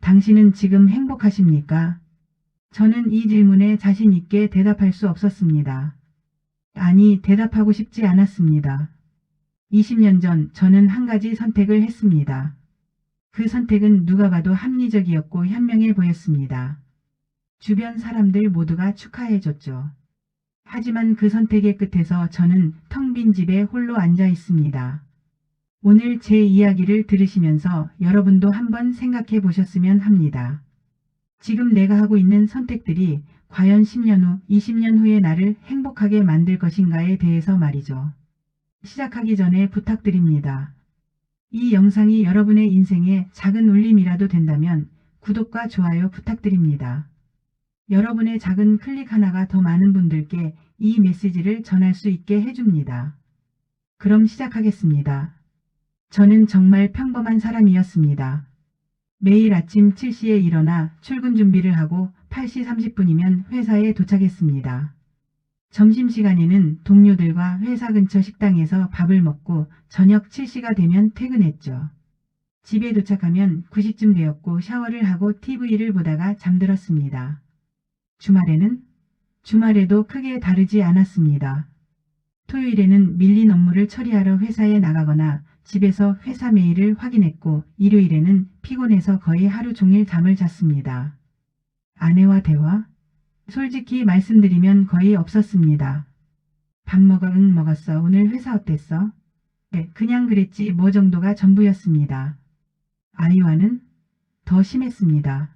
당신은 지금 행복하십니까? 저는 이 질문에 자신 있게 대답할 수 없었습니다. 아니, 대답하고 싶지 않았습니다. 20년 전 저는 한 가지 선택을 했습니다. 그 선택은 누가 봐도 합리적이었고 현명해 보였습니다. 주변 사람들 모두가 축하해줬죠. 하지만 그 선택의 끝에서 저는 텅 빈 집에 홀로 앉아 있습니다. 오늘 제 이야기를 들으시면서 여러분도 한번 생각해 보셨으면 합니다. 지금 내가 하고 있는 선택들이 과연 10년 후, 20년 후의 나를 행복하게 만들 것인가에 대해서 말이죠. 시작하기 전에 부탁드립니다. 이 영상이 여러분의 인생에 작은 울림이라도 된다면 구독과 좋아요 부탁드립니다. 여러분의 작은 클릭 하나가 더 많은 분들께 이 메시지를 전할 수 있게 해줍니다. 그럼 시작하겠습니다. 저는 정말 평범한 사람이었습니다. 매일 아침 7시에 일어나 출근 준비를 하고 8시 30분이면 회사에 도착했습니다. 점심시간에는 동료들과 회사 근처 식당에서 밥을 먹고 저녁 7시가 되면 퇴근했죠. 집에 도착하면 9시쯤 되었고 샤워를 하고 TV를 보다가 잠들었습니다. 주말에도 크게 다르지 않았습니다. 토요일에는 밀린 업무를 처리하러 회사에 나가거나 집에서 회사 메일을 확인했고 일요일에는 피곤해서 거의 하루 종일 잠을 잤습니다. 아내와 대화? 솔직히 말씀드리면 거의 없었습니다. 밥 먹어? 응, 먹었어. 오늘 회사 어땠어? 네, 그냥 그랬지 뭐 정도가 전부였습니다. 아이와는? 더 심했습니다.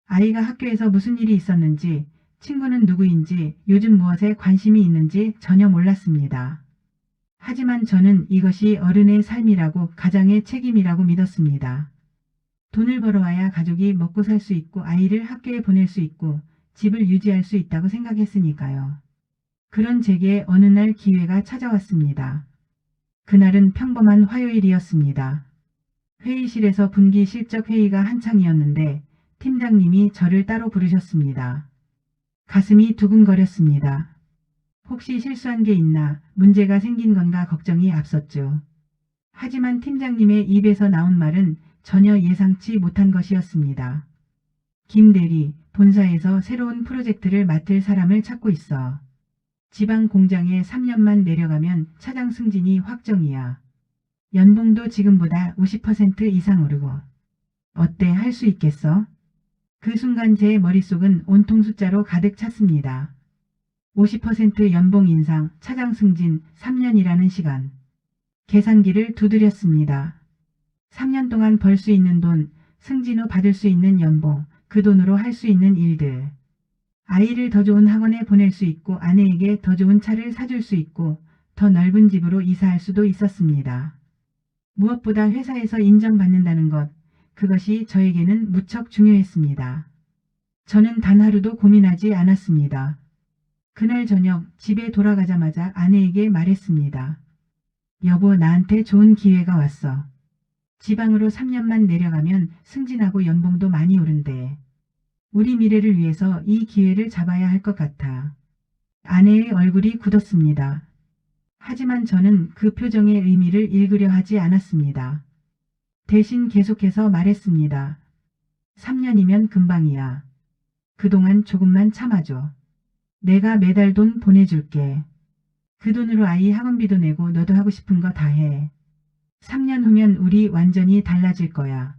아이가 학교에서 무슨 일이 있었는지, 친구는 누구인지, 요즘 무엇에 관심이 있는지 전혀 몰랐습니다. 하지만 저는 이것이 어른의 삶이라고 가장의 책임이라고 믿었습니다. 돈을 벌어와야 가족이 먹고 살 수 있고 아이를 학교에 보낼 수 있고 집을 유지할 수 있다고 생각했으니까요. 그런 제게 어느 날 기회가 찾아왔습니다. 그날은 평범한 화요일이었습니다. 회의실에서 분기 실적 회의가 한창이었는데 팀장님이 저를 따로 부르셨습니다. 가슴이 두근거렸습니다. 혹시 실수한 게 있나, 문제가 생긴 건가 걱정이 앞섰죠. 하지만 팀장님의 입에서 나온 말은 전혀 예상치 못한 것이었습니다. 김 대리, 본사에서 새로운 프로젝트를 맡을 사람을 찾고 있어. 지방 공장에 3년만 내려가면 차장 승진이 확정이야. 연봉도 지금보다 50% 이상 오르고. 어때, 할 수 있겠어? 그 순간 제 머릿속은 온통 숫자로 가득 찼습니다. 50% 연봉 인상, 차장 승진, 3년이라는 시간. 계산기를 두드렸습니다. 3년 동안 벌 수 있는 돈, 승진 후 받을 수 있는 연봉, 그 돈으로 할 수 있는 일들. 아이를 더 좋은 학원에 보낼 수 있고 아내에게 더 좋은 차를 사줄 수 있고 더 넓은 집으로 이사할 수도 있었습니다. 무엇보다 회사에서 인정받는다는 것, 그것이 저에게는 무척 중요했습니다. 저는 단 하루도 고민하지 않았습니다. 그날 저녁 집에 돌아가자마자 아내에게 말했습니다. 여보, 나한테 좋은 기회가 왔어. 지방으로 3년만 내려가면 승진하고 연봉도 많이 오른대. 우리 미래를 위해서 이 기회를 잡아야 할 것 같아. 아내의 얼굴이 굳었습니다. 하지만 저는 그 표정의 의미를 읽으려 하지 않았습니다. 대신 계속해서 말했습니다. 3년이면 금방이야. 그동안 조금만 참아줘. 내가 매달 돈 보내줄게. 그 돈으로 아이 학원비도 내고 너도 하고 싶은 거 다 해. 3년 후면 우리 완전히 달라질 거야.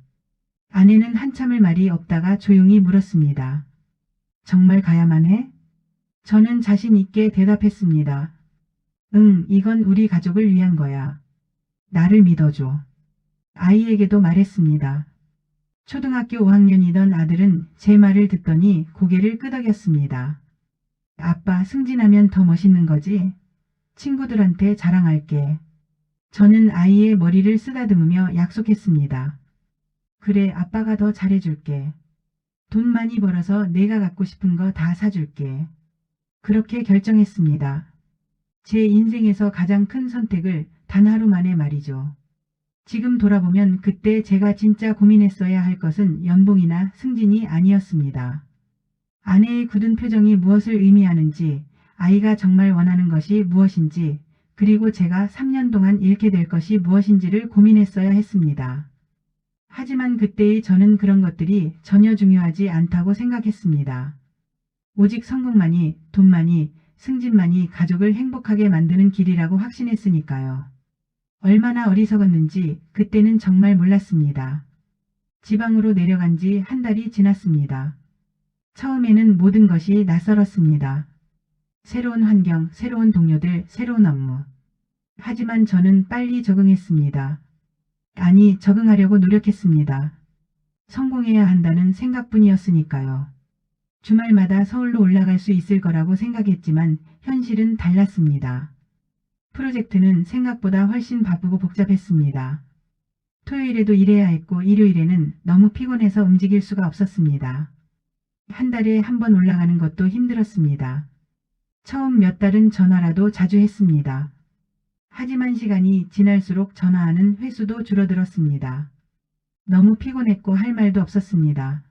아내는 한참을 말이 없다가 조용히 물었습니다. 정말 가야만 해? 저는 자신 있게 대답했습니다. 응, 이건 우리 가족을 위한 거야. 나를 믿어줘. 아이에게도 말했습니다. 초등학교 5학년이던 아들은 제 말을 듣더니 고개를 끄덕였습니다. 아빠, 승진하면 더 멋있는 거지? 친구들한테 자랑할게. 저는 아이의 머리를 쓰다듬으며 약속했습니다. 그래, 아빠가 더 잘해줄게. 돈 많이 벌어서 내가 갖고 싶은 거 다 사줄게. 그렇게 결정했습니다. 제 인생에서 가장 큰 선택을 단 하루 만에 말이죠. 지금 돌아보면 그때 제가 진짜 고민했어야 할 것은 연봉이나 승진이 아니었습니다. 아내의 굳은 표정이 무엇을 의미하는지, 아이가 정말 원하는 것이 무엇인지, 그리고 제가 3년 동안 잃게 될 것이 무엇인지를 고민했어야 했습니다. 하지만 그때의 저는 그런 것들이 전혀 중요하지 않다고 생각했습니다. 오직 성공만이, 돈만이, 승진만이 가족을 행복하게 만드는 길이라고 확신했으니까요. 얼마나 어리석었는지 그때는 정말 몰랐습니다. 지방으로 내려간 지 한 달이 지났습니다. 처음에는 모든 것이 낯설었습니다. 새로운 환경, 새로운 동료들, 새로운 업무. 하지만 저는 빨리 적응했습니다. 아니, 적응하려고 노력했습니다. 성공해야 한다는 생각뿐이었으니까요. 주말마다 서울로 올라갈 수 있을 거라고 생각했지만 현실은 달랐습니다. 프로젝트는 생각보다 훨씬 바쁘고 복잡했습니다. 토요일에도 일해야 했고 일요일에는 너무 피곤해서 움직일 수가 없었습니다. 한 달에 한 번 올라가는 것도 힘들었습니다. 처음 몇 달은 전화라도 자주 했습니다. 하지만 시간이 지날수록 전화하는 횟수도 줄어들었습니다. 너무 피곤했고 할 말도 없었습니다.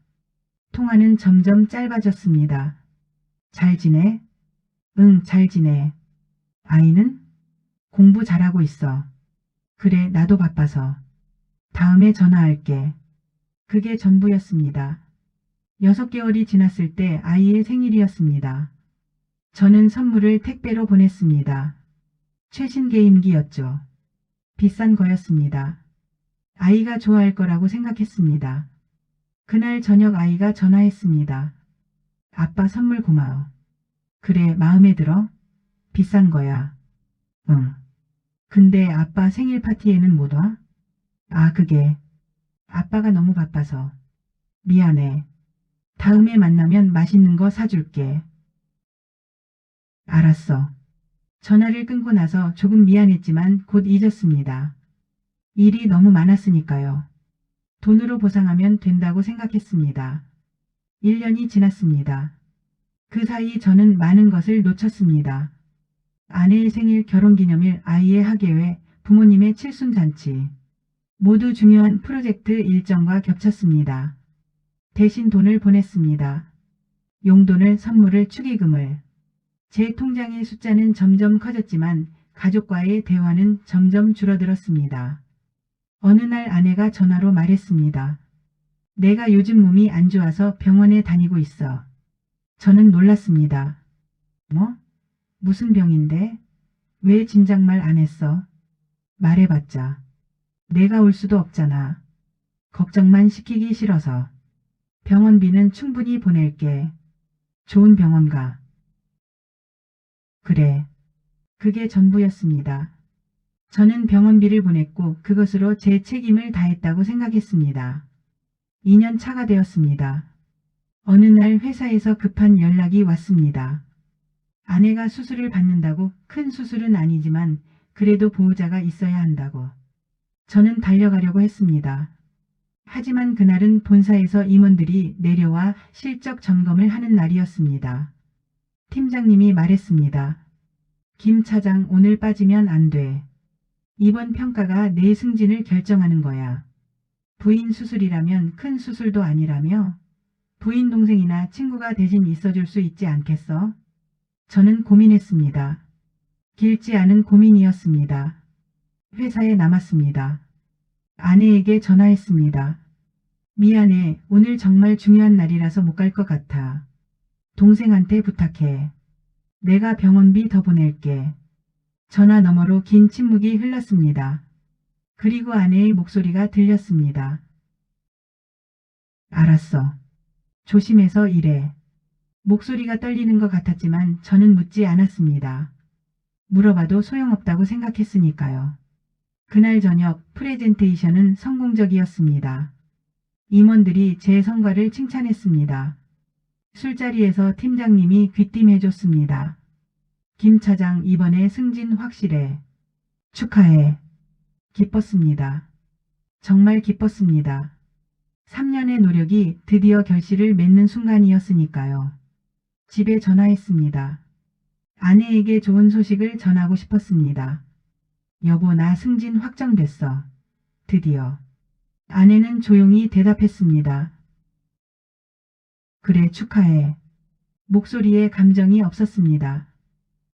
통화는 점점 짧아졌습니다. 잘 지내? 응, 잘 지내. 아이는? 공부 잘하고 있어. 그래, 나도 바빠서. 다음에 전화할게. 그게 전부였습니다. 6개월이 지났을 때 아이의 생일이었습니다. 저는 선물을 택배로 보냈습니다. 최신 게임기였죠. 비싼 거였습니다. 아이가 좋아할 거라고 생각했습니다. 그날 저녁 아이가 전화했습니다. 아빠 선물 고마워. 그래, 마음에 들어? 비싼 거야. 응. 근데 아빠 생일 파티에는 못 와? 아, 그게. 아빠가 너무 바빠서. 미안해. 다음에 만나면 맛있는 거 사줄게. 알았어. 전화를 끊고 나서 조금 미안했지만 곧 잊었습니다. 일이 너무 많았으니까요. 돈으로 보상하면 된다고 생각했습니다. 1년이 지났습니다. 그 사이 저는 많은 것을 놓쳤습니다. 아내의 생일, 결혼기념일, 아이의 학예회, 부모님의 칠순잔치. 모두 중요한 프로젝트 일정과 겹쳤습니다. 대신 돈을 보냈습니다. 용돈을, 선물을, 축의금을. 제 통장의 숫자는 점점 커졌지만 가족과의 대화는 점점 줄어들었습니다. 어느 날 아내가 전화로 말했습니다. 내가 요즘 몸이 안 좋아서 병원에 다니고 있어. 저는 놀랐습니다. 뭐? 무슨 병인데? 왜 진작 말 안 했어? 말해봤자. 내가 올 수도 없잖아. 걱정만 시키기 싫어서. 병원비는 충분히 보낼게. 좋은 병원 가. 그래. 그게 전부였습니다. 저는 병원비를 보냈고 그것으로 제 책임을 다했다고 생각했습니다. 2년 차가 되었습니다. 어느 날 회사에서 급한 연락이 왔습니다. 아내가 수술을 받는다고. 큰 수술은 아니지만 그래도 보호자가 있어야 한다고. 저는 달려가려고 했습니다. 하지만 그날은 본사에서 임원들이 내려와 실적 점검을 하는 날이었습니다. 팀장님이 말했습니다. 김 차장, 오늘 빠지면 안 돼. 이번 평가가 내 승진을 결정하는 거야. 부인 수술이라면 큰 수술도 아니라며? 부인 동생이나 친구가 대신 있어줄 수 있지 않겠어? 저는 고민했습니다. 길지 않은 고민이었습니다. 회사에 남았습니다. 아내에게 전화했습니다. 미안해, 오늘 정말 중요한 날이라서 못 갈 것 같아. 동생한테 부탁해. 내가 병원비 더 보낼게. 전화 너머로 긴 침묵이 흘렀습니다. 그리고 아내의 목소리가 들렸습니다. 알았어. 조심해서 일해. 목소리가 떨리는 것 같았지만 저는 묻지 않았습니다. 물어봐도 소용없다고 생각했으니까요. 그날 저녁 프레젠테이션은 성공적이었습니다. 임원들이 제 성과를 칭찬했습니다. 술자리에서 팀장님이 귀띔해줬습니다. 김 차장, 이번에 승진 확실해. 축하해. 기뻤습니다. 정말 기뻤습니다. 3년의 노력이 드디어 결실을 맺는 순간이었으니까요. 집에 전화했습니다. 아내에게 좋은 소식을 전하고 싶었습니다. 여보, 나 승진 확정됐어. 드디어. 아내는 조용히 대답했습니다. 그래, 축하해. 목소리에 감정이 없었습니다.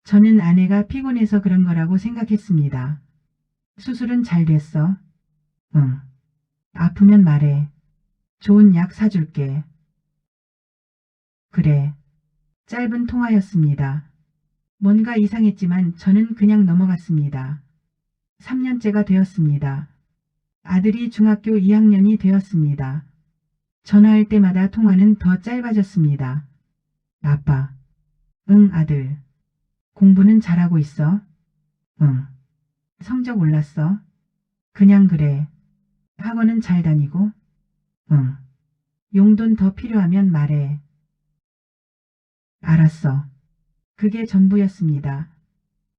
저는 아내가 피곤해서 그런 거라고 생각했습니다. 수술은 잘 됐어? 응. 아프면 말해. 좋은 약 사줄게. 그래. 짧은 통화였습니다. 뭔가 이상했지만 저는 그냥 넘어갔습니다. 3년째가 되었습니다. 아들이 중학교 2학년이 되었습니다. 전화할 때마다 통화는 더 짧아졌습니다. 아빠. 응, 아들. 공부는 잘하고 있어? 응. 성적 올랐어? 그냥 그래. 학원은 잘 다니고? 응. 용돈 더 필요하면 말해. 알았어. 그게 전부였습니다.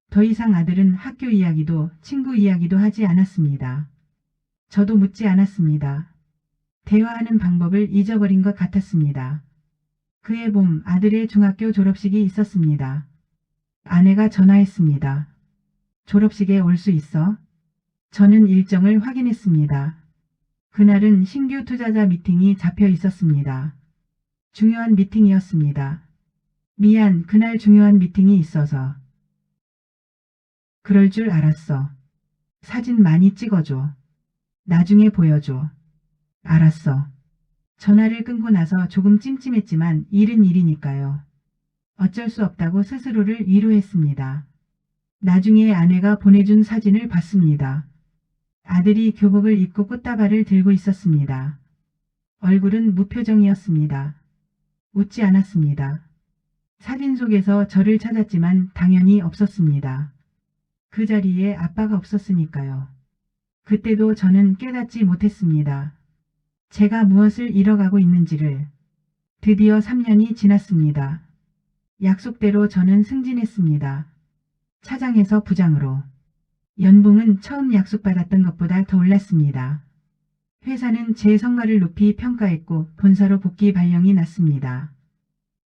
더 이상 아들은 학교 이야기도 친구 이야기도 하지 않았습니다. 저도 묻지 않았습니다. 대화하는 방법을 잊어버린 것 같았습니다. 그해 봄 아들의 중학교 졸업식이 있었습니다. 아내가 전화했습니다. 졸업식에 올 수 있어? 저는 일정을 확인했습니다. 그날은 신규 투자자 미팅이 잡혀 있었습니다. 중요한 미팅이었습니다. 미안, 그날 중요한 미팅이 있어서. 그럴 줄 알았어. 사진 많이 찍어줘. 나중에 보여줘. 알았어. 전화를 끊고 나서 조금 찜찜했지만 일은 일이니까요. 어쩔 수 없다고 스스로를 위로했습니다. 나중에 아내가 보내준 사진을 봤습니다. 아들이 교복을 입고 꽃다발을 들고 있었습니다. 얼굴은 무표정이었습니다. 웃지 않았습니다. 사진 속에서 저를 찾았지만 당연히 없었습니다. 그 자리에 아빠가 없었으니까요. 그때도 저는 깨닫지 못했습니다. 제가 무엇을 잃어가고 있는지를. 드디어 3년이 지났습니다. 약속대로 저는 승진했습니다. 차장에서 부장으로. 연봉은 처음 약속받았던 것보다 더 올랐습니다. 회사는 제 성과를 높이 평가했고 본사로 복귀 발령이 났습니다.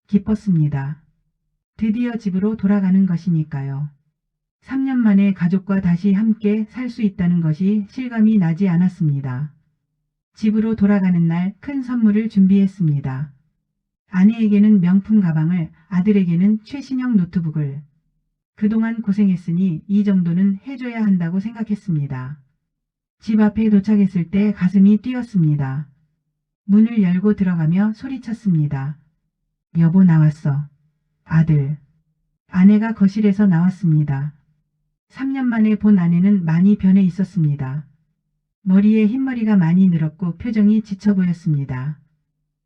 기뻤습니다. 드디어 집으로 돌아가는 것이니까요. 3년 만에 가족과 다시 함께 살 수 있다는 것이 실감이 나지 않았습니다. 집으로 돌아가는 날 큰 선물을 준비했습니다. 아내에게는 명품 가방을, 아들에게는 최신형 노트북을. 그동안 고생했으니 이 정도는 해줘야 한다고 생각했습니다. 집 앞에 도착했을 때 가슴이 뛰었습니다. 문을 열고 들어가며 소리쳤습니다. 여보, 나왔어. 아들. 아내가 거실에서 나왔습니다. 3년 만에 본 아내는 많이 변해 있었습니다. 머리에 흰머리가 많이 늘었고 표정이 지쳐 보였습니다.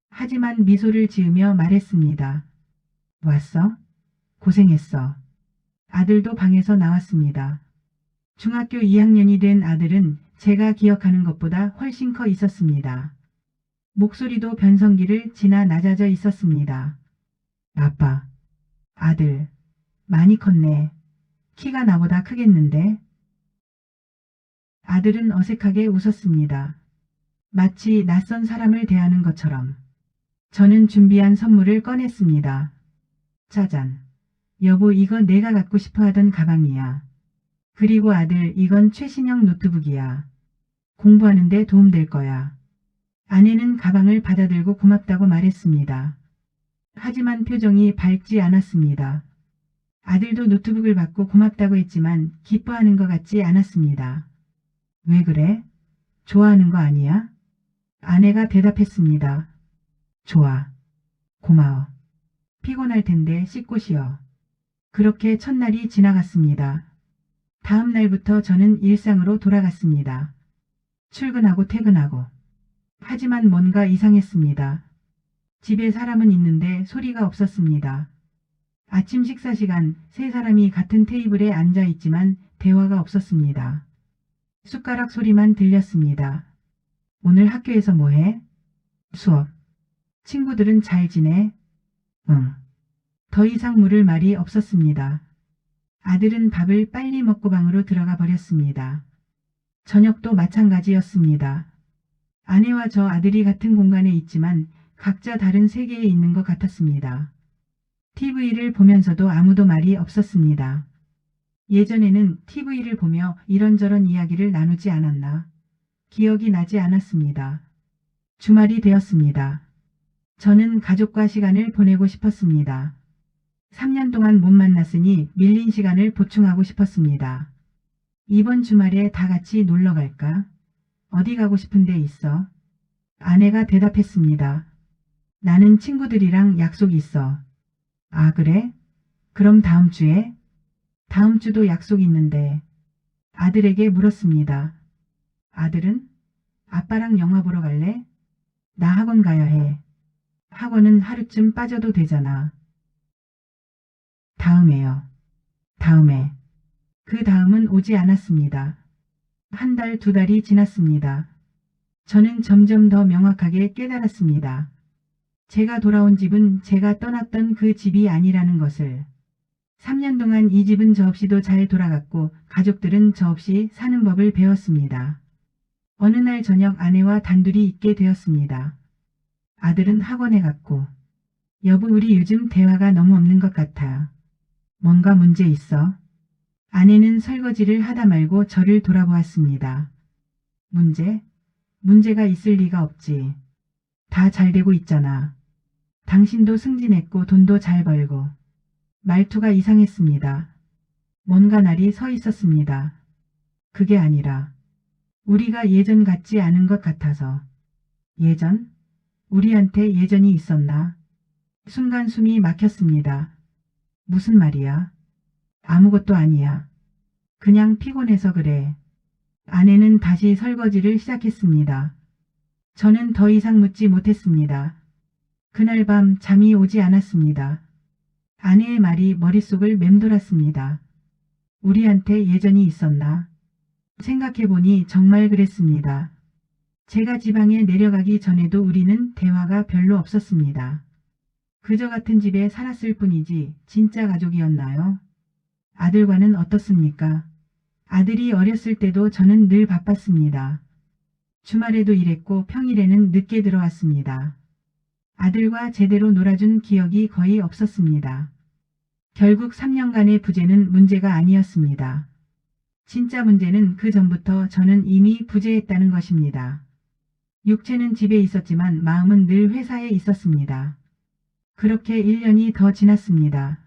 하지만 미소를 지으며 말했습니다. 왔어? 고생했어. 아들도 방에서 나왔습니다. 중학교 2학년이 된 아들은 제가 기억하는 것보다 훨씬 커 있었습니다. 목소리도 변성기를 지나 낮아져 있었습니다. 아빠. 아들. 많이 컸네. 키가 나보다 크겠는데? 아들은 어색하게 웃었습니다. 마치 낯선 사람을 대하는 것처럼. 저는 준비한 선물을 꺼냈습니다. 짜잔. 여보, 이거 내가 갖고 싶어 하던 가방이야. 그리고 아들, 이건 최신형 노트북이야. 공부하는데 도움될 거야. 아내는 가방을 받아들고 고맙다고 말했습니다. 하지만 표정이 밝지 않았습니다. 아들도 노트북을 받고 고맙다고 했지만 기뻐하는 것 같지 않았습니다. 왜 그래? 좋아하는 거 아니야? 아내가 대답했습니다. 좋아. 고마워. 피곤할 텐데 씻고 쉬어. 그렇게 첫날이 지나갔습니다. 다음 날부터 저는 일상으로 돌아갔습니다. 출근하고 퇴근하고. 하지만 뭔가 이상했습니다. 집에 사람은 있는데 소리가 없었습니다. 아침 식사 시간 세 사람이 같은 테이블에 앉아 있지만 대화가 없었습니다. 숟가락 소리만 들렸습니다. 오늘 학교에서 뭐해? 수업. 친구들은 잘 지내? 응. 더 이상 물을 말이 없었습니다. 아들은 밥을 빨리 먹고 방으로 들어가 버렸습니다. 저녁도 마찬가지였습니다. 아내와 저 아들이 같은 공간에 있지만 각자 다른 세계에 있는 것 같았습니다. TV를 보면서도 아무도 말이 없었습니다. 예전에는 TV를 보며 이런저런 이야기를 나누지 않았나? 기억이 나지 않았습니다. 주말이 되었습니다. 저는 가족과 시간을 보내고 싶었습니다. 3년 동안 못 만났으니 밀린 시간을 보충하고 싶었습니다. 이번 주말에 다 같이 놀러 갈까? 어디 가고 싶은 데 있어? 아내가 대답했습니다. 나는 친구들이랑 약속 있어. 아, 그래? 그럼 다음 주에? 다음 주도 약속 있는데. 아들에게 물었습니다. 아들은? 아빠랑 영화 보러 갈래? 나 학원 가야 해. 학원은 하루쯤 빠져도 되잖아. 다음에요. 다음에. 그 다음은 오지 않았습니다. 한 달, 두 달이 지났습니다. 저는 점점 더 명확하게 깨달았습니다. 제가 돌아온 집은 제가 떠났던 그 집이 아니라는 것을. 3년 동안 이 집은 저 없이도 잘 돌아갔고 가족들은 저 없이 사는 법을 배웠습니다. 어느 날 저녁 아내와 단둘이 있게 되었습니다. 아들은 학원에 갔고 여보 우리 요즘 대화가 너무 없는 것 같아. 뭔가 문제 있어? 아내는 설거지를 하다 말고 저를 돌아보았습니다. 문제? 문제가 있을 리가 없지. 다 잘 되고 있잖아. 당신도 승진했고 돈도 잘 벌고. 말투가 이상했습니다. 뭔가 날이 서 있었습니다. 그게 아니라 우리가 예전 같지 않은 것 같아서. 예전? 우리한테 예전이 있었나? 순간 숨이 막혔습니다. 무슨 말이야? 아무것도 아니야. 그냥 피곤해서 그래. 아내는 다시 설거지를 시작했습니다. 저는 더 이상 묻지 못했습니다. 그날 밤 잠이 오지 않았습니다. 아내의 말이 머릿속을 맴돌았습니다. 우리한테 예전이 있었나? 생각해보니 정말 그랬습니다. 제가 지방에 내려가기 전에도 우리는 대화가 별로 없었습니다. 그저 같은 집에 살았을 뿐이지 진짜 가족이었나요? 아들과는 어떻습니까? 아들이 어렸을 때도 저는 늘 바빴습니다. 주말에도 일했고 평일에는 늦게 들어왔습니다. 아들과 제대로 놀아준 기억이 거의 없었습니다. 결국 3년간의 부재는 문제가 아니었습니다. 진짜 문제는 그 전부터 저는 이미 부재했다는 것입니다. 육체는 집에 있었지만 마음은 늘 회사에 있었습니다. 그렇게 1년이 더 지났습니다.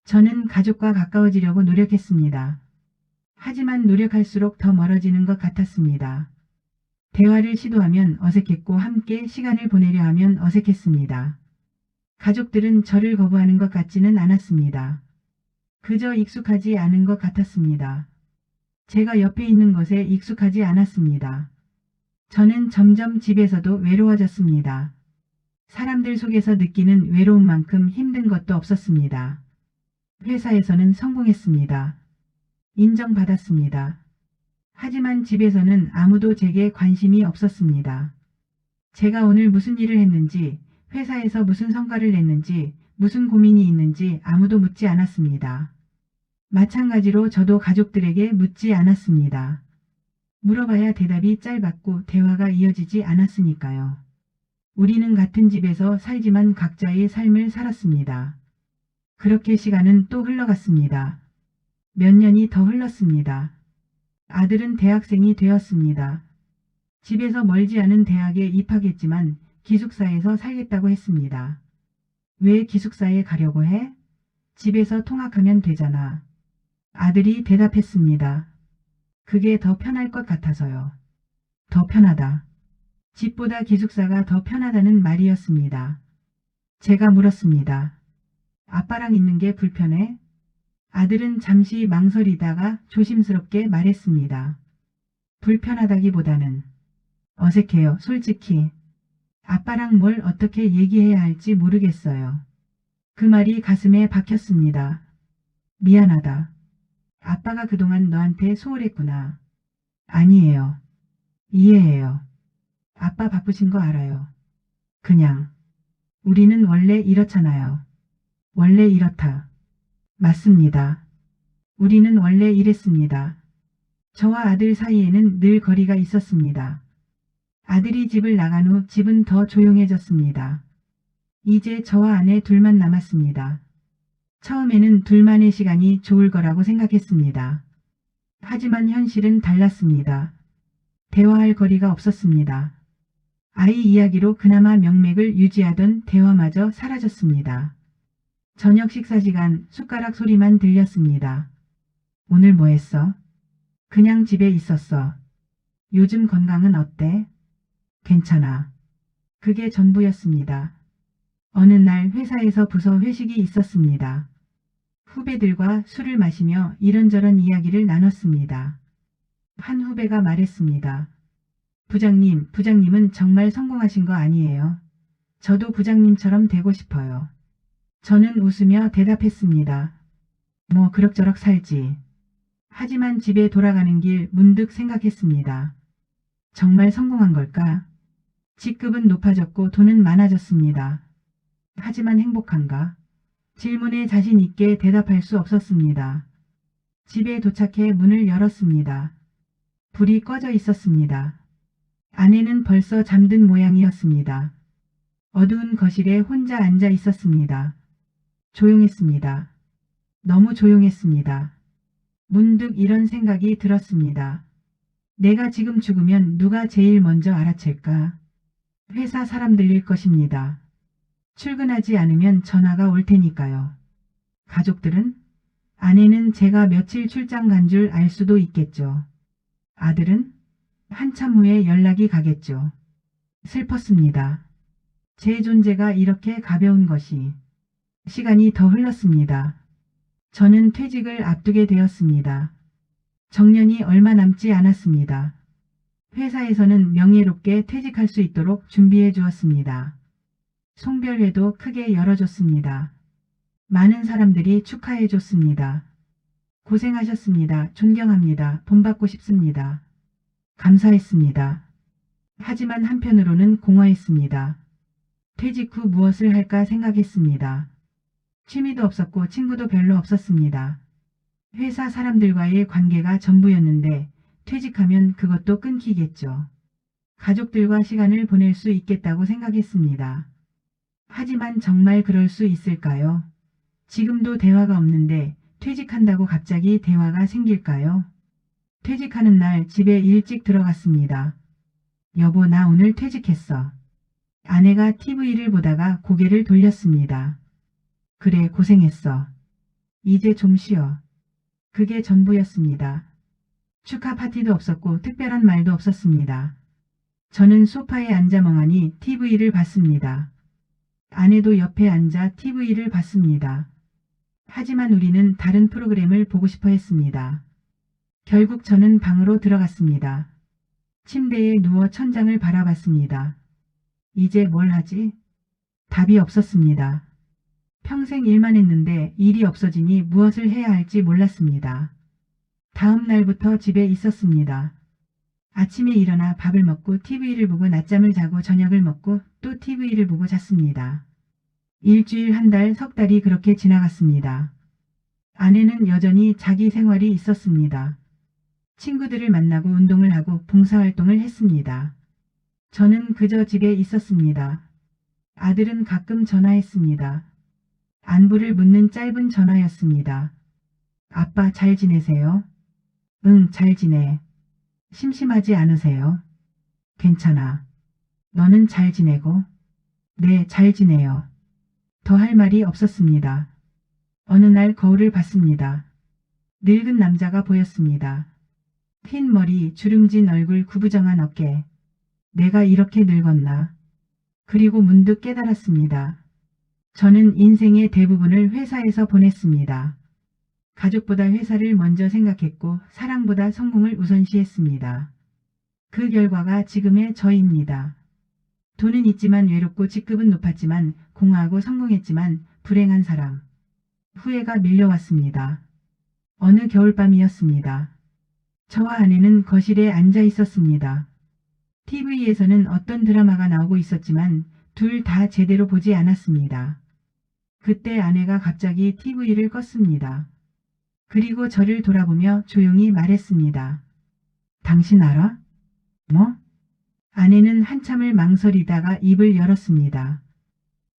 저는 가족과 가까워지려고 노력했습니다. 하지만 노력할수록 더 멀어지는 것 같았습니다. 대화를 시도하면 어색했고 함께 시간을 보내려 하면 어색했습니다. 가족들은 저를 거부하는 것 같지는 않았습니다. 그저 익숙하지 않은 것 같았습니다. 제가 옆에 있는 것에 익숙하지 않았습니다. 저는 점점 집에서도 외로워졌습니다. 사람들 속에서 느끼는 외로움만큼 힘든 것도 없었습니다. 회사에서는 성공했습니다. 인정받았습니다. 하지만 집에서는 아무도 제게 관심이 없었습니다. 제가 오늘 무슨 일을 했는지, 회사에서 무슨 성과를 냈는지, 무슨 고민이 있는지 아무도 묻지 않았습니다. 마찬가지로 저도 가족들에게 묻지 않았습니다. 물어봐야 대답이 짧았고 대화가 이어지지 않았으니까요. 우리는 같은 집에서 살지만 각자의 삶을 살았습니다. 그렇게 시간은 또 흘러갔습니다. 몇 년이 더 흘렀습니다. 아들은 대학생이 되었습니다. 집에서 멀지 않은 대학에 입학했지만 기숙사에서 살겠다고 했습니다. 왜 기숙사에 가려고 해? 집에서 통학하면 되잖아. 아들이 대답했습니다. 그게 더 편할 것 같아서요. 더 편하다. 집보다 기숙사가 더 편하다는 말이었습니다. 제가 물었습니다. 아빠랑 있는 게 불편해? 아들은 잠시 망설이다가 조심스럽게 말했습니다. 불편하다기보다는 어색해요, 솔직히. 아빠랑 뭘 어떻게 얘기해야 할지 모르겠어요. 그 말이 가슴에 박혔습니다. 미안하다. 아빠가 그동안 너한테 소홀했구나. 아니에요. 이해해요. 아빠 바쁘신 거 알아요. 그냥 우리는 원래 이렇잖아요. 원래 이렇다. 맞습니다. 우리는 원래 이랬습니다. 저와 아들 사이에는 늘 거리가 있었습니다. 아들이 집을 나간 후 집은 더 조용해졌습니다. 이제 저와 아내 둘만 남았습니다. 처음에는 둘만의 시간이 좋을 거라고 생각했습니다. 하지만 현실은 달랐습니다. 대화할 거리가 없었습니다. 아이 이야기로 그나마 명맥을 유지하던 대화마저 사라졌습니다. 저녁 식사 시간 숟가락 소리만 들렸습니다. 오늘 뭐 했어? 그냥 집에 있었어. 요즘 건강은 어때? 괜찮아. 그게 전부였습니다. 어느 날 회사에서 부서 회식이 있었습니다. 후배들과 술을 마시며 이런저런 이야기를 나눴습니다. 한 후배가 말했습니다. 부장님은 정말 성공하신 거 아니에요. 저도 부장님처럼 되고 싶어요. 저는 웃으며 대답했습니다. 뭐 그럭저럭 살지. 하지만 집에 돌아가는 길 문득 생각했습니다. 정말 성공한 걸까? 직급은 높아졌고 돈은 많아졌습니다. 하지만 행복한가? 질문에 자신 있게 대답할 수 없었습니다. 집에 도착해 문을 열었습니다. 불이 꺼져 있었습니다. 아내는 벌써 잠든 모양이었습니다. 어두운 거실에 혼자 앉아 있었습니다. 조용했습니다. 너무 조용했습니다. 문득 이런 생각이 들었습니다. 내가 지금 죽으면 누가 제일 먼저 알아챌까? 회사 사람들일 것입니다. 출근하지 않으면 전화가 올 테니까요. 가족들은? 아내는 제가 며칠 출장 간 줄 알 수도 있겠죠. 아들은? 한참 후에 연락이 가겠죠. 슬펐습니다. 제 존재가 이렇게 가벼운 것이. 시간이 더 흘렀습니다. 저는 퇴직을 앞두게 되었습니다. 정년이 얼마 남지 않았습니다. 회사에서는 명예롭게 퇴직할 수 있도록 준비해 주었습니다. 송별회도 크게 열어줬습니다. 많은 사람들이 축하해 줬습니다. 고생하셨습니다. 존경합니다. 본받고 싶습니다. 감사했습니다. 하지만 한편으로는 공허했습니다. 퇴직 후 무엇을 할까 생각했습니다. 취미도 없었고 친구도 별로 없었습니다. 회사 사람들과의 관계가 전부였는데 퇴직하면 그것도 끊기겠죠. 가족들과 시간을 보낼 수 있겠다고 생각했습니다. 하지만 정말 그럴 수 있을까요? 지금도 대화가 없는데 퇴직한다고 갑자기 대화가 생길까요? 퇴직하는 날 집에 일찍 들어갔습니다. 여보, 나 오늘 퇴직했어. 아내가 TV를 보다가 고개를 돌렸습니다. 그래, 고생했어. 이제 좀 쉬어. 그게 전부였습니다. 축하 파티도 없었고 특별한 말도 없었습니다. 저는 소파에 앉아 멍하니 TV를 봤습니다. 아내도 옆에 앉아 TV를 봤습니다. 하지만 우리는 다른 프로그램을 보고 싶어 했습니다. 결국 저는 방으로 들어갔습니다. 침대에 누워 천장을 바라봤습니다. 이제 뭘 하지? 답이 없었습니다. 평생 일만 했는데 일이 없어지니 무엇을 해야 할지 몰랐습니다. 다음 날부터 집에 있었습니다. 아침에 일어나 밥을 먹고 TV를 보고 낮잠을 자고 저녁을 먹고 또 TV를 보고 잤습니다. 일주일, 한 달, 석 달이 그렇게 지나갔습니다. 아내는 여전히 자기 생활이 있었습니다. 친구들을 만나고 운동을 하고 봉사활동을 했습니다. 저는 그저 집에 있었습니다. 아들은 가끔 전화했습니다. 안부를 묻는 짧은 전화였습니다. 아빠 잘 지내세요? 응, 잘 지내. 심심하지 않으세요? 괜찮아. 너는 잘 지내고? 네, 잘 지내요. 더 할 말이 없었습니다. 어느 날 거울을 봤습니다. 늙은 남자가 보였습니다. 흰 머리, 주름진 얼굴, 구부정한 어깨. 내가 이렇게 늙었나? 그리고 문득 깨달았습니다. 저는 인생의 대부분을 회사에서 보냈습니다. 가족보다 회사를 먼저 생각했고 사랑보다 성공을 우선시했습니다. 그 결과가 지금의 저입니다. 돈은 있지만 외롭고 직급은 높았지만 공허하고 성공했지만 불행한 사람. 후회가 밀려왔습니다. 어느 겨울밤이었습니다. 저와 아내는 거실에 앉아 있었습니다. TV에서는 어떤 드라마가 나오고 있었지만 둘 다 제대로 보지 않았습니다. 그때 아내가 갑자기 TV를 껐습니다. 그리고 저를 돌아보며 조용히 말했습니다. 당신 알아? 뭐? 아내는 한참을 망설이다가 입을 열었습니다.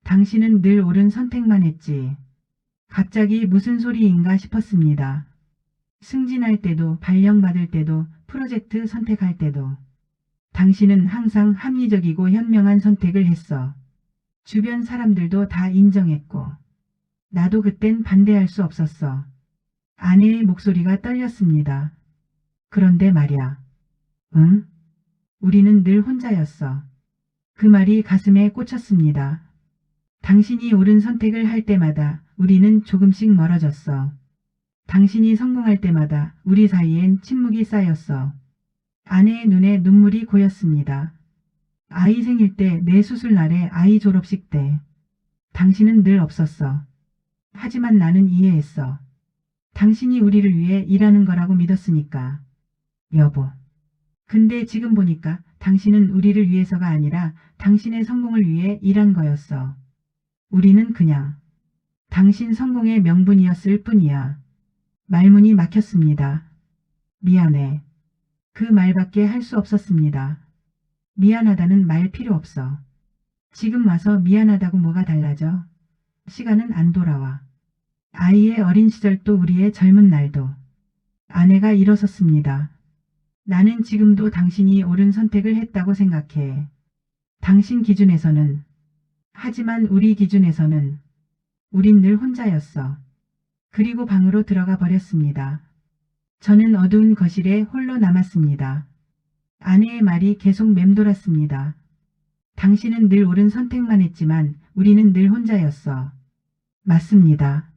당신은 늘 옳은 선택만 했지. 갑자기 무슨 소리인가 싶었습니다. 승진할 때도, 발령받을 때도, 프로젝트 선택할 때도. 당신은 항상 합리적이고 현명한 선택을 했어. 주변 사람들도 다 인정했고. 나도 그땐 반대할 수 없었어. 아내의 목소리가 떨렸습니다. 그런데 말야. 응? 우리는 늘 혼자였어. 그 말이 가슴에 꽂혔습니다. 당신이 옳은 선택을 할 때마다 우리는 조금씩 멀어졌어. 당신이 성공할 때마다 우리 사이엔 침묵이 쌓였어. 아내의 눈에 눈물이 고였습니다. 아이 생일 때, 내 수술날에, 아이 졸업식 때. 당신은 늘 없었어. 하지만 나는 이해했어. 당신이 우리를 위해 일하는 거라고 믿었으니까. 여보. 근데 지금 보니까 당신은 우리를 위해서가 아니라 당신의 성공을 위해 일한 거였어. 우리는 그냥 당신 성공의 명분이었을 뿐이야. 말문이 막혔습니다. 미안해. 그 말밖에 할 수 없었습니다. 미안하다는 말 필요 없어. 지금 와서 미안하다고 뭐가 달라져? 시간은 안 돌아와. 아이의 어린 시절도 우리의 젊은 날도. 아내가 일어섰습니다. 나는 지금도 당신이 옳은 선택을 했다고 생각해. 당신 기준에서는. 하지만 우리 기준에서는. 우린 늘 혼자였어. 그리고 방으로 들어가 버렸습니다. 저는 어두운 거실에 홀로 남았습니다. 아내의 말이 계속 맴돌았습니다. 당신은 늘 옳은 선택만 했지만 우리는 늘 혼자였어. 맞습니다.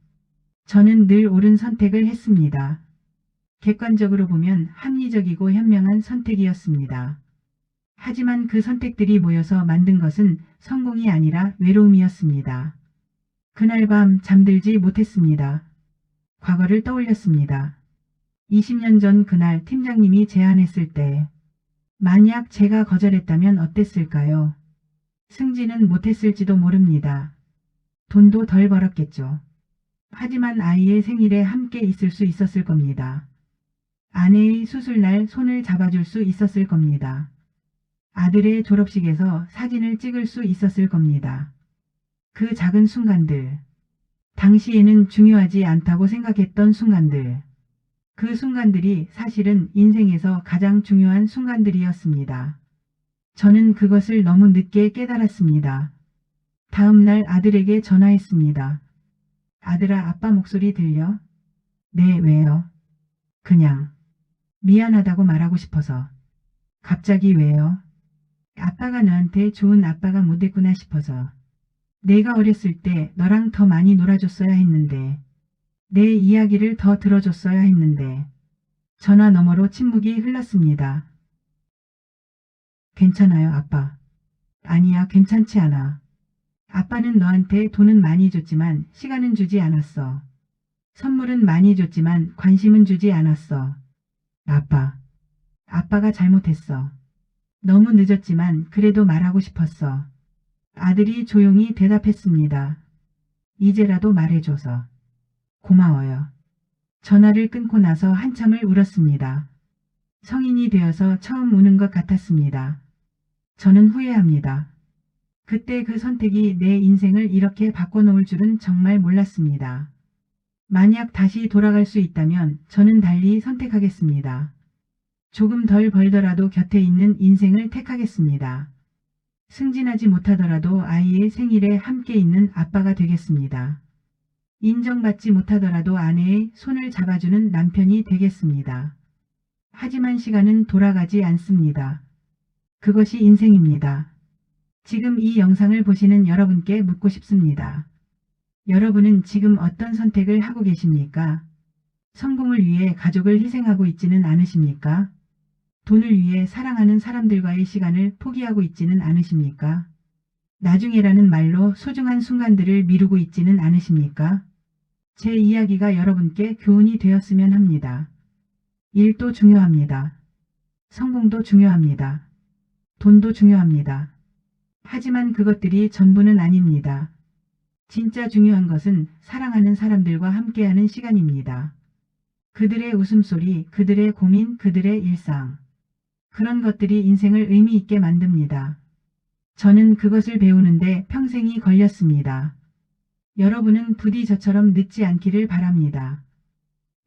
저는 늘 옳은 선택을 했습니다. 객관적으로 보면 합리적이고 현명한 선택이었습니다. 하지만 그 선택들이 모여서 만든 것은 성공이 아니라 외로움이었습니다. 그날 밤 잠들지 못했습니다. 과거를 떠올렸습니다. 20년 전 그날 팀장님이 제안했을 때 만약 제가 거절했다면 어땠을까요? 승진은 못했을지도 모릅니다. 돈도 덜 벌었겠죠. 하지만 아이의 생일에 함께 있을 수 있었을 겁니다. 아내의 수술날 손을 잡아줄 수 있었을 겁니다. 아들의 졸업식에서 사진을 찍을 수 있었을 겁니다. 그 작은 순간들, 당시에는 중요하지 않다고 생각했던 순간들, 그 순간들이 사실은 인생에서 가장 중요한 순간들이었습니다. 저는 그것을 너무 늦게 깨달았습니다. 다음 날 아들에게 전화했습니다. 아들아, 아빠 목소리 들려? 네, 왜요? 그냥 미안하다고 말하고 싶어서. 갑자기 왜요? 아빠가 너한테 좋은 아빠가 못됐구나 싶어서. 내가 어렸을 때 너랑 더 많이 놀아줬어야 했는데, 내 이야기를 더 들어줬어야 했는데. 전화 너머로 침묵이 흘렀습니다. 괜찮아요, 아빠. 아니야, 괜찮지 않아. 아빠는 너한테 돈은 많이 줬지만 시간은 주지 않았어. 선물은 많이 줬지만 관심은 주지 않았어. 아빠가 잘못했어. 너무 늦었지만 그래도 말하고 싶었어. 아들이 조용히 대답했습니다. 이제라도 말해줘서. 고마워요. 전화를 끊고 나서 한참을 울었습니다. 성인이 되어서 처음 우는 것 같았습니다. 저는 후회합니다. 그때 그 선택이 내 인생을 이렇게 바꿔놓을 줄은 정말 몰랐습니다. 만약 다시 돌아갈 수 있다면 저는 달리 선택하겠습니다. 조금 덜 벌더라도 곁에 있는 인생을 택하겠습니다. 승진하지 못하더라도 아이의 생일에 함께 있는 아빠가 되겠습니다. 인정받지 못하더라도 아내의 손을 잡아주는 남편이 되겠습니다. 하지만 시간은 돌아가지 않습니다. 그것이 인생입니다. 지금 이 영상을 보시는 여러분께 묻고 싶습니다. 여러분은 지금 어떤 선택을 하고 계십니까? 성공을 위해 가족을 희생하고 있지는 않으십니까? 돈을 위해 사랑하는 사람들과의 시간을 포기하고 있지는 않으십니까? 나중에라는 말로 소중한 순간들을 미루고 있지는 않으십니까? 제 이야기가 여러분께 교훈이 되었으면 합니다. 일도 중요합니다. 성공도 중요합니다. 돈도 중요합니다. 하지만 그것들이 전부는 아닙니다. 진짜 중요한 것은 사랑하는 사람들과 함께하는 시간입니다. 그들의 웃음소리, 그들의 고민, 그들의 일상. 그런 것들이 인생을 의미 있게 만듭니다. 저는 그것을 배우는데 평생이 걸렸습니다. 여러분은 부디 저처럼 늦지 않기를 바랍니다.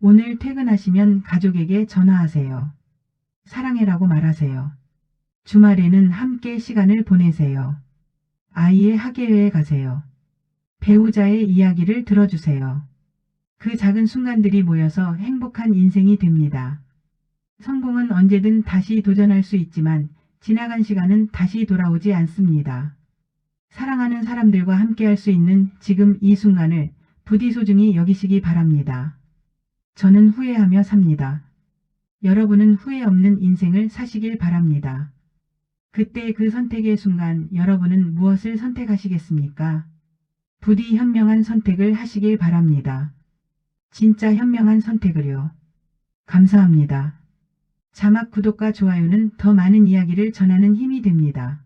오늘 퇴근하시면 가족에게 전화하세요. 사랑해라고 말하세요. 주말에는 함께 시간을 보내세요. 아이의 학예회에 가세요. 배우자의 이야기를 들어주세요. 그 작은 순간들이 모여서 행복한 인생이 됩니다. 성공은 언제든 다시 도전할 수 있지만 지나간 시간은 다시 돌아오지 않습니다. 사랑하는 사람들과 함께할 수 있는 지금 이 순간을 부디 소중히 여기시기 바랍니다. 저는 후회하며 삽니다. 여러분은 후회 없는 인생을 사시길 바랍니다. 그때 그 선택의 순간 여러분은 무엇을 선택하시겠습니까? 부디 현명한 선택을 하시길 바랍니다. 진짜 현명한 선택을요. 감사합니다. 자막 구독과 좋아요는 더 많은 이야기를 전하는 힘이 됩니다.